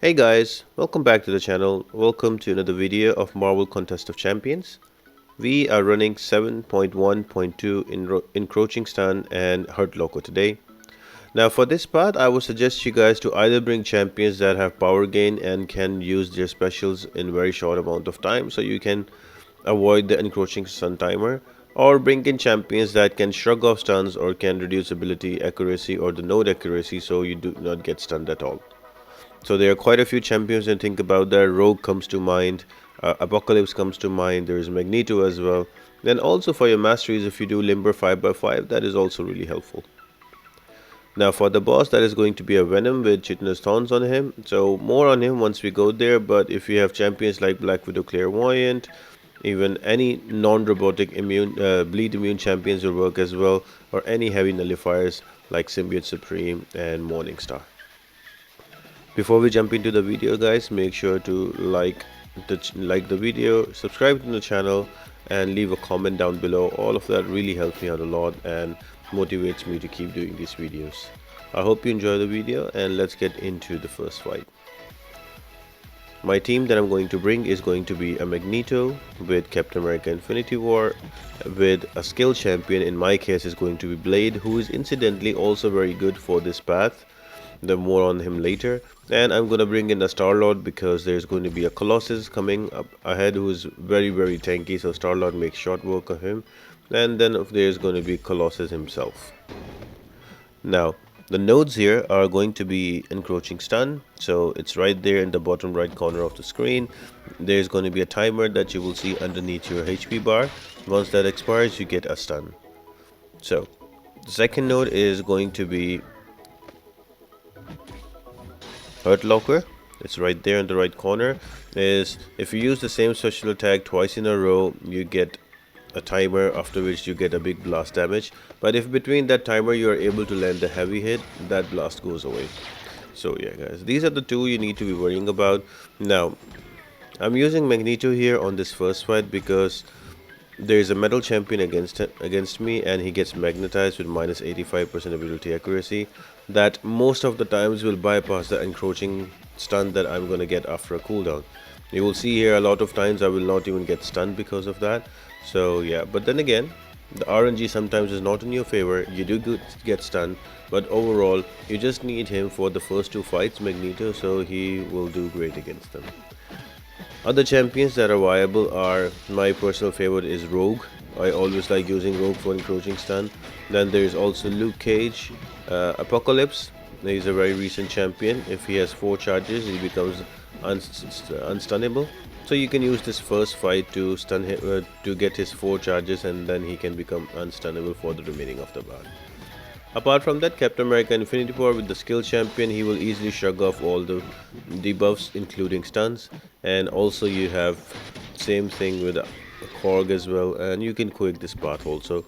Hey guys, welcome back to the channel. Welcome to another video of Marvel Contest of Champions. We are running 7.1.2 Encroaching Stun and Hurt Locker today. Now for this part, I would suggest you guys to either bring champions that have power gain and can use their specials in very short amount of time so you can avoid the Encroaching Stun timer, or bring in champions that can shrug off stuns or can reduce ability accuracy or the node accuracy so you do not get stunned at all. So there are quite a few champions and think about that. Rogue comes to mind, Apocalypse comes to mind, there is Magneto as well. Then also for your masteries, if you do Limber 5x5, that is also really helpful. Now for the boss, that is going to be a Venom with Chitinous Thorns on him. So more on him once we go there, but if you have champions like Black Widow Clairvoyant, even any non-robotic bleed immune champions will work as well, or any heavy nullifiers like Symbiote Supreme and Morningstar. Before we jump into the video guys, make sure to like the video, subscribe to the channel and leave a comment down below. All of that really helps me out a lot and motivates me to keep doing these videos. I hope you enjoy the video and let's get into the first fight. My team that I'm going to bring is going to be a Magneto with Cap.America Infinity War with a skill champion. In my case is going to be Blade, who is incidentally also very good for this path. The more on him later. And I'm gonna bring in a Star-Lord because there's going to be a Colossus coming up ahead who is very tanky, so Star-Lord makes short work of him. And then there's going to be Colossus himself. Now the nodes here are going to be Encroaching Stun, so it's right there in the bottom right corner of the screen. There's going to be a timer that you will see underneath your HP bar. Once that expires, you get a stun. So the second node is going to be Hurt Locker. It's right there in the right corner. Is if you use the same special attack twice in a row, you get a timer, after which you get a big blast damage. But if between that timer you are able to land a heavy hit, that blast goes away. So yeah guys, these are the two you need to be worrying about. Now I'm using Magneto here on this first fight because there is a metal champion against me and he gets magnetized with minus 85% ability accuracy that most of the times will bypass the encroaching stun that I'm gonna get after a cooldown. You will see here a lot of times I will not even get stunned because of that. So yeah, but then again, the RNG sometimes is not in your favor. You do get stunned, but overall you just need him for the first two fights, Magneto, so he will do great against them. Other champions that are viable are, my personal favorite is Rogue. I always like using Rogue for Encroaching Stun. Then there is also Luke Cage, Apocalypse. He's a very recent champion. If he has 4 charges, he becomes unstunnable. So you can use this first fight to stun him, to get his 4 charges, and then he can become unstunnable for the remaining of the battle. Apart from that, Cap.America Infinity War with the skill champion, he will easily shrug off all the debuffs including stuns, and also you have same thing with Korg as well, and you can quick this path also.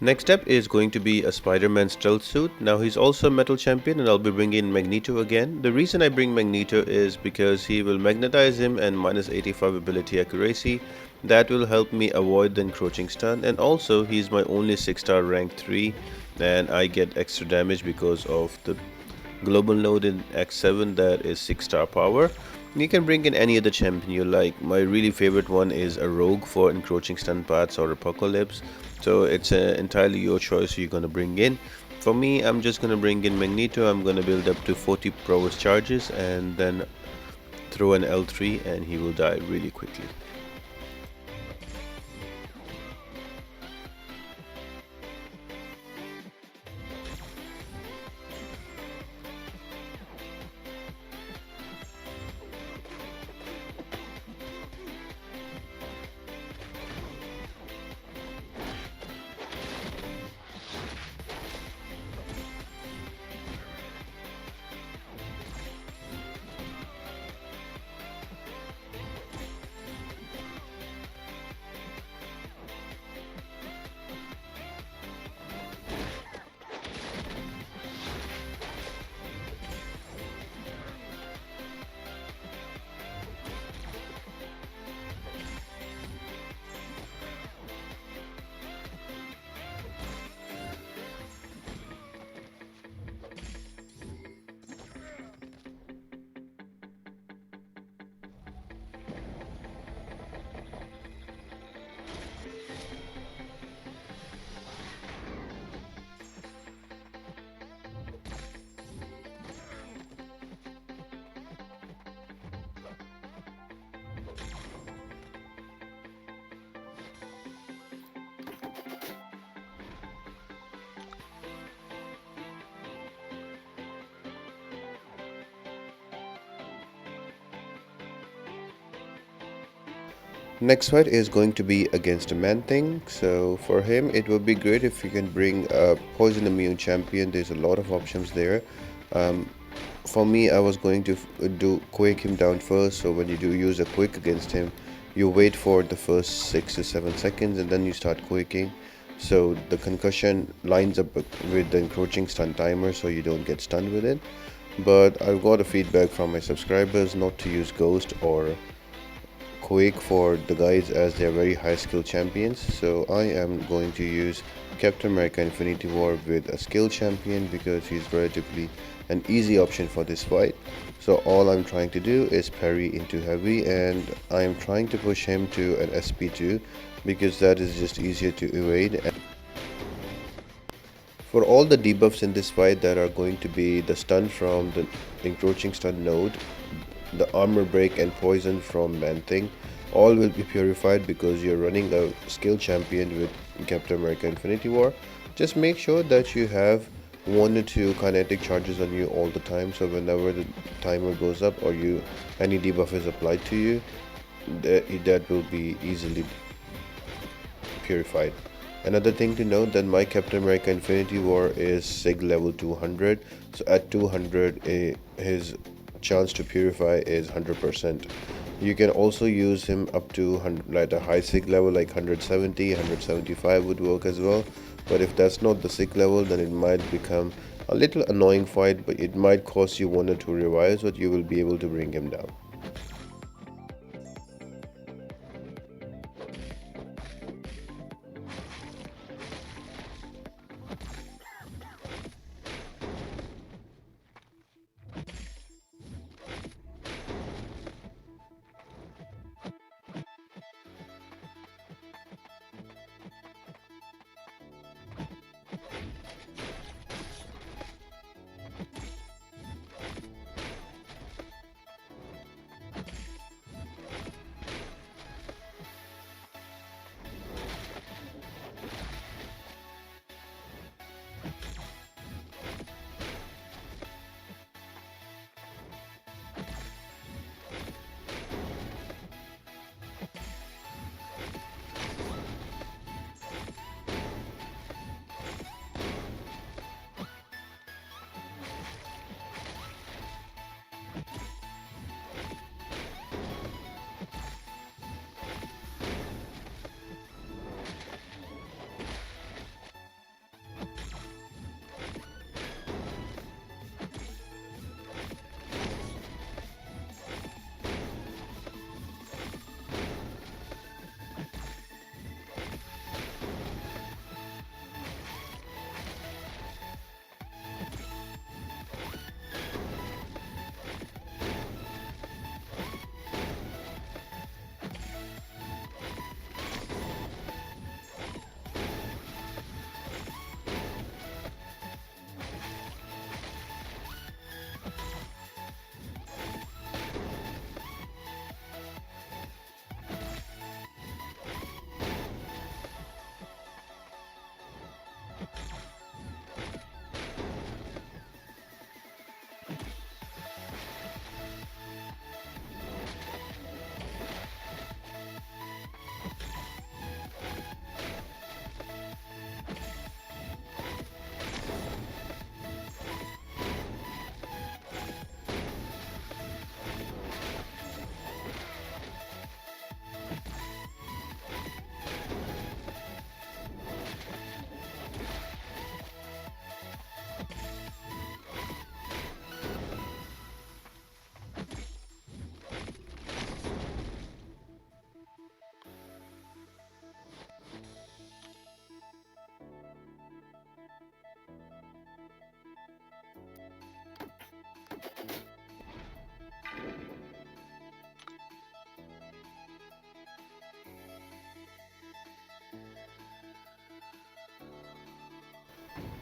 Next up is going to be a Spiderman stealth suit. Now he's also a metal champion and I'll be bringing in Magneto again. The reason I bring Magneto is because he will magnetize him and minus 85 ability accuracy. That will help me avoid the encroaching stun, and also he's my only 6-star rank 3 and I get extra damage because of the global node in X7 that is 6-star power. You can bring in any other champion you like. My really favorite one is a Rogue for encroaching stun paths or Apocalypse. So it's entirely your choice who you're gonna bring in. For me, I'm just gonna bring in Magneto. I'm gonna build up to 40 prowess charges and then throw an L3 and he will die really quickly. Next fight is going to be against a Man-Thing. So for him, it would be great if you can bring a Poison Immune champion. There's a lot of options there. For me, I was going to do Quake him down first. So when you do use a Quick against him, you wait for the first 6 to 7 seconds and then you start quaking. So the concussion lines up with the encroaching stun timer, so you don't get stunned with it. But I've got a feedback from my subscribers not to use Ghost or Quake for the guys as they're very high skill champions. So I am going to use Cap.America Infinity War with a skill champion because he's relatively an easy option for this fight. So all I'm trying to do is parry into heavy, and I am trying to push him to an SP2 because that is just easier to evade. For all the debuffs in this fight, that are going to be the stun from the encroaching stun node, the armor break and poison from Man-Thing, all will be purified because you're running a skill champion with Cap.America Infinity War. Just make sure that you have 1 or 2 kinetic charges on you all the time, so whenever the timer goes up or any debuff is applied to you, that will be easily purified. Another thing to note that my Cap.America Infinity War is SIG level 200, so at 200 his chance to purify is 100%. You can also use him up to like a high SIG level like 170, 175 would work as well. But if that's not the SIG level, then it might become a little annoying fight, but it might cost you 1 or 2 revives, but you will be able to bring him down.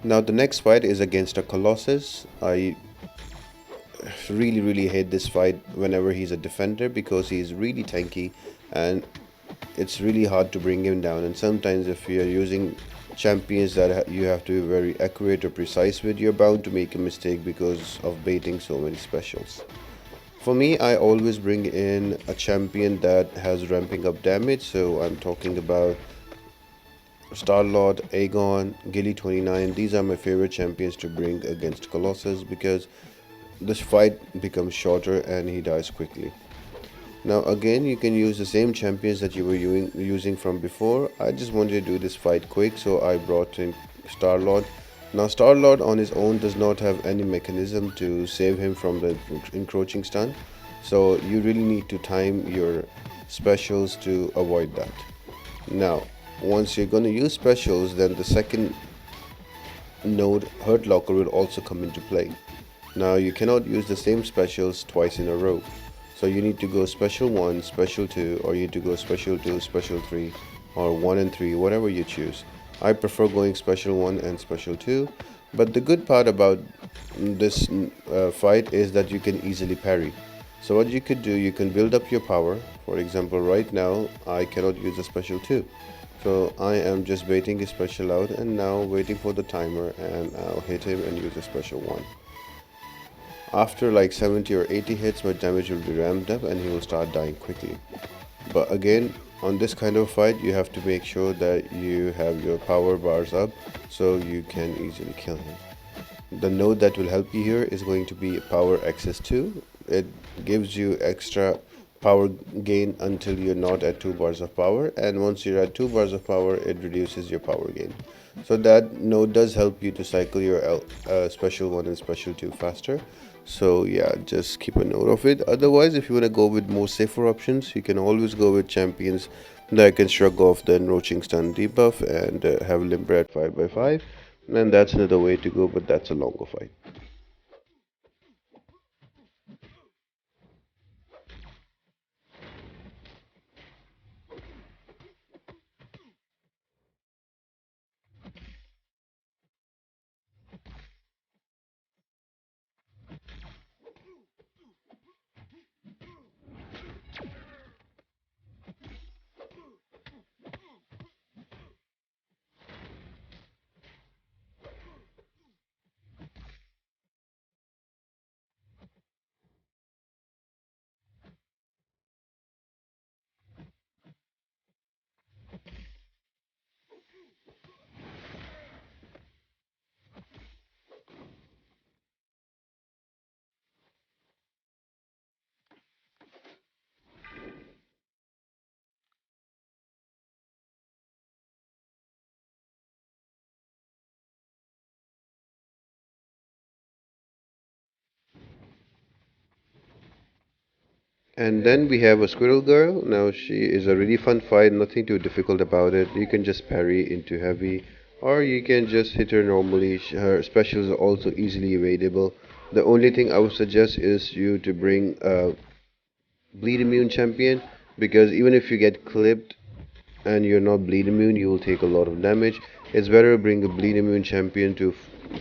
Now the next fight is against a Colossus. I really hate this fight whenever he's a defender because he's really tanky and it's really hard to bring him down. And sometimes if you're using champions that you have to be very accurate or precise with, you're bound to make a mistake because of baiting so many specials. For me, I always bring in a champion that has ramping up damage. So I'm talking about Star-Lord, Aegon, Gilly 29. These are my favorite champions to bring against Colossus because this fight becomes shorter and he dies quickly. Now again, you can use the same champions that you were using from before. I just wanted to do this fight quick, so I brought in Star-Lord. Now Star-Lord on his own does not have any mechanism to save him from the encroaching stun, so you really need to time your specials to avoid that. Now, once you're going to use specials, then the second node Hurt Locker will also come into play. Now you cannot use the same specials twice in a row. So you need to go special 1, special 2, or you need to go special 2, special 3, or 1 and 3, whatever you choose. I prefer going special 1 and special 2, but the good part about this fight is that you can easily parry. So what you could do, you can build up your power. For example, right now I cannot use a special 2. So I am just waiting his special out and now waiting for the timer, and I'll hit him and use a special 1. After like 70 or 80 hits, my damage will be ramped up and he will start dying quickly. But again, on this kind of fight, you have to make sure that you have your power bars up so you can easily kill him. The node that will help you here is going to be power access 2. It gives you extra power gain until you're not at 2 bars of power, and once you're at 2 bars of power, it reduces your power gain. So that node does help you to cycle your special 1 and special 2 faster. So yeah, just keep a note of it. Otherwise, if you want to go with more safer options, you can always go with champions that can shrug off the Encroaching Stun debuff and have Limber at 5x5, and that's another way to go, but that's a longer fight. And then we have a Squirrel Girl. Now she is a really fun fight, nothing too difficult about it. You can just parry into heavy, or you can just hit her normally. Her specials are also easily evadable. The only thing I would suggest is you to bring a bleed immune champion, because even if you get clipped and you're not bleed immune, you will take a lot of damage. It's better to bring a bleed immune champion to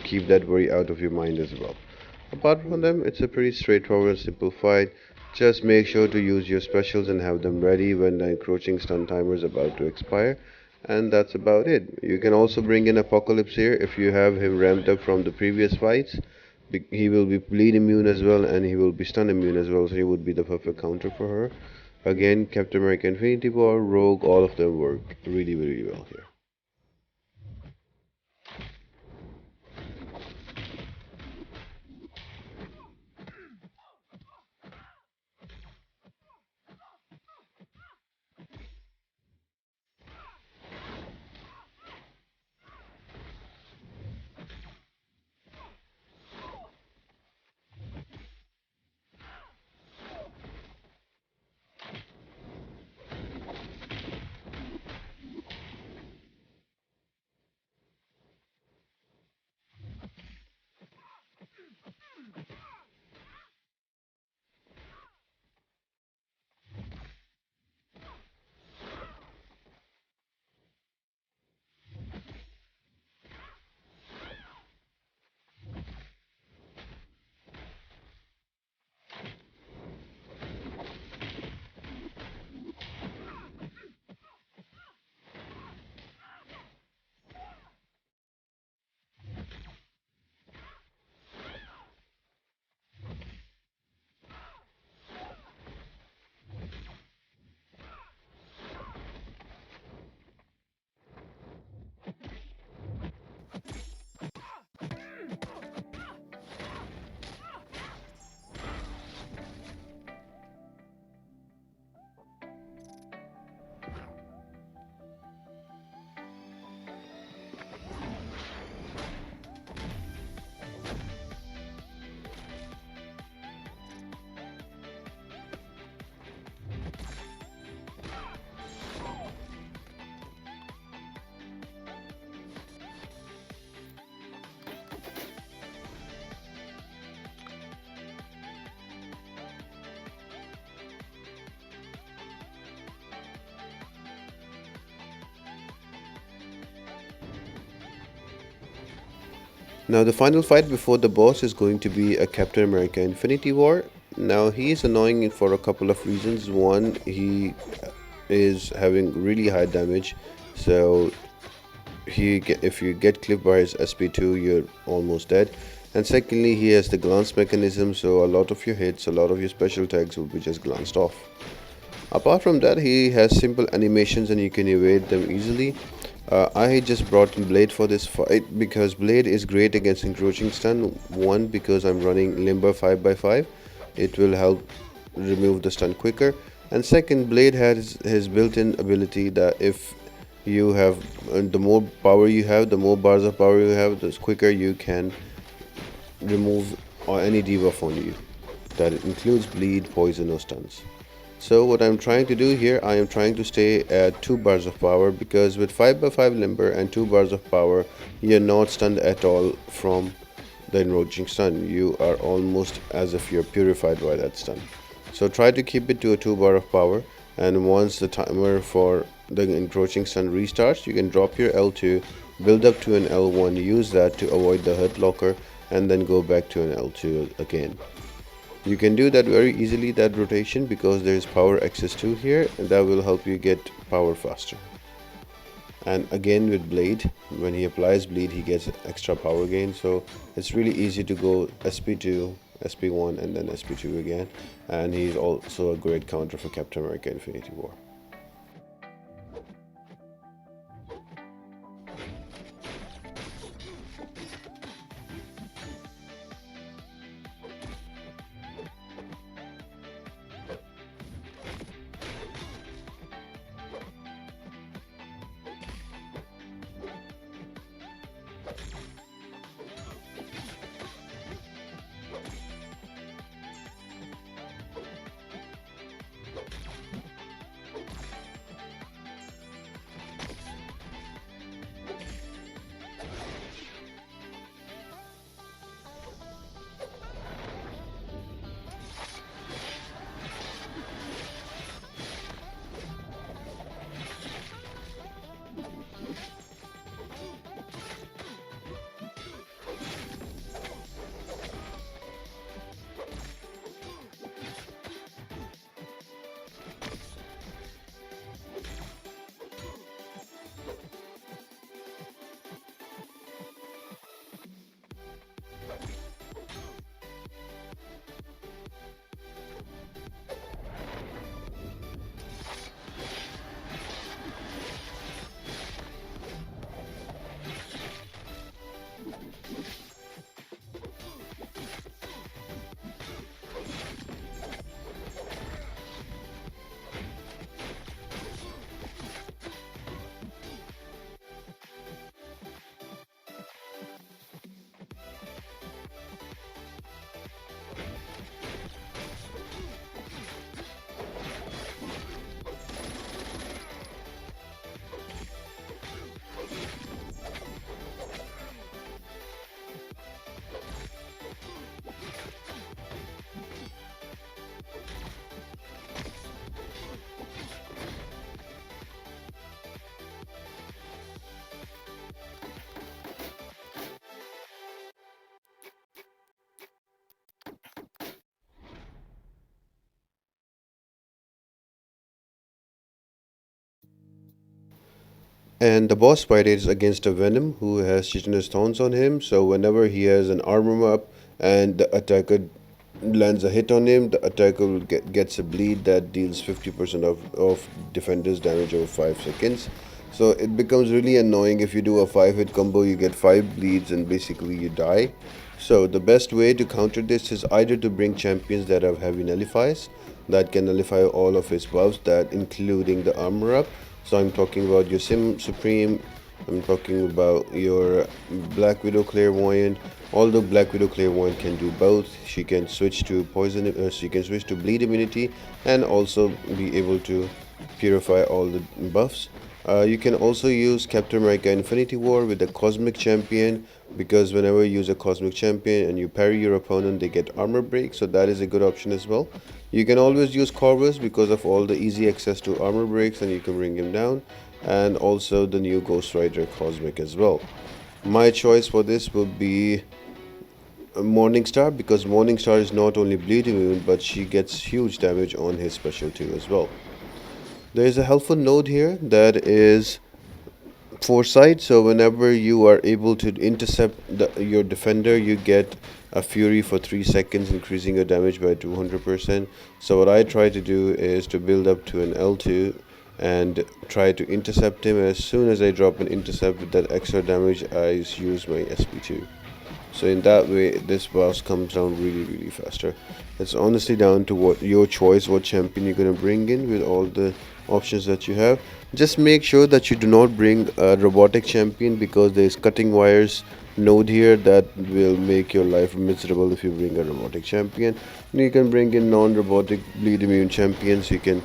keep that worry out of your mind as well. Apart from them, it's a pretty straightforward and simple fight. Just make sure to use your specials and have them ready when the encroaching stun timer is about to expire. And that's about it. You can also bring in Apocalypse here if you have him ramped up from the previous fights. He will be bleed immune as well, and he will be stun immune as well, so he would be the perfect counter for her. Again, Cap.America Infinity War, Rogue, all of them work really, really well here. Now the final fight before the boss is going to be a Captain America Infinity War. Now he is annoying for a couple of reasons. One, he is having really high damage, so if you get clipped by his SP2, you're almost dead. And secondly, he has the glance mechanism, so a lot of your hits, a lot of your special tags will be just glanced off. Apart from that, he has simple animations and you can evade them easily. I just brought in Blade for this fight because Blade is great against Encroaching Stun. One, because I'm running Limber 5x5, it will help remove the stun quicker. And second, Blade has his built-in ability that if you have the more power you have, the more bars of power you have, the quicker you can remove any debuff on you. That includes bleed, poison or stuns. So what I'm trying to do here, I am trying to stay at 2 bars of power, because with 5x5 limber and 2 bars of power, you're not stunned at all from the encroaching stun. You are almost as if you're purified by that stun. So try to keep it to a 2 bar of power, and once the timer for the encroaching stun restarts, you can drop your L2, build up to an L1, use that to avoid the hurt locker, and then go back to an L2 again. You can do that very easily, that rotation, because there is power access 2 here, and that will help you get power faster. And again with Blade, when he applies bleed, he gets extra power gain, so it's really easy to go SP2, SP1 and then SP2 again. And he's also a great counter for Cap.America Infinity War. And the boss fight is against a Venom who has chitinous stones on him. So whenever he has an armor up and the attacker lands a hit on him, the attacker will gets a bleed that deals 50% of defender's damage over 5 seconds. So it becomes really annoying. If you do a 5-hit combo, you get 5 bleeds and basically you die. So the best way to counter this is either to bring champions that have heavy nullifies, that can nullify all of his buffs, that including the armor up. So I'm talking about your Supreme, I'm talking about your Black Widow Clairvoyant. Although Black Widow Clairvoyant can do both, she can switch to she can switch to bleed immunity and also be able to purify all the buffs. You can also use Cap.America Infinity War with the Cosmic Champion, because whenever you use a Cosmic Champion and you parry your opponent, they get armor break, so that is a good option as well. You can always use Corvus because of all the easy access to armor breaks and you can bring him down, and also the new Ghost Rider Cosmic as well. My choice for this will be Morningstar, because Morningstar is not only bleed immune but she gets huge damage on his special too as well. There is a helpful node here that is foresight, so whenever you are able to intercept your defender, you get a fury for 3 seconds, increasing your damage by 200%. So what I try to do is to build up to an L2 and try to intercept him. As soon as I drop an intercept with that extra damage, I use my SP2. So in that way, this boss comes down really faster. It's honestly down to what your choice, what champion you're gonna bring in with all the options that you have. Just make sure that you do not bring a robotic champion, because there is cutting wires node here that will make your life miserable if you bring a robotic champion. You can bring in non-robotic bleed immune champions. You can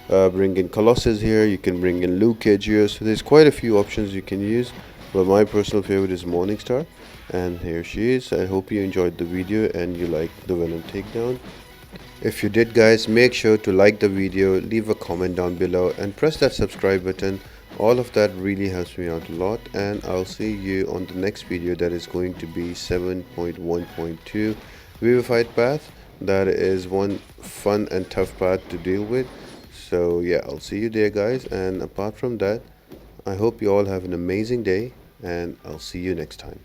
bring in Colossus here. You can bring in Luke Cage here. So there's quite a few options you can use, but my personal favorite is Morningstar. And here she is. I hope you enjoyed the video and you liked the Venom takedown. If you did, guys, make sure to like the video, leave a comment down below and press that subscribe button. All of that really helps me out a lot, and I'll see you on the next video, that is going to be 7.1.2 Vivified path. That is one fun and tough path to deal with. So yeah, I'll see you there, guys, and apart from that, I hope you all have an amazing day, and I'll see you next time.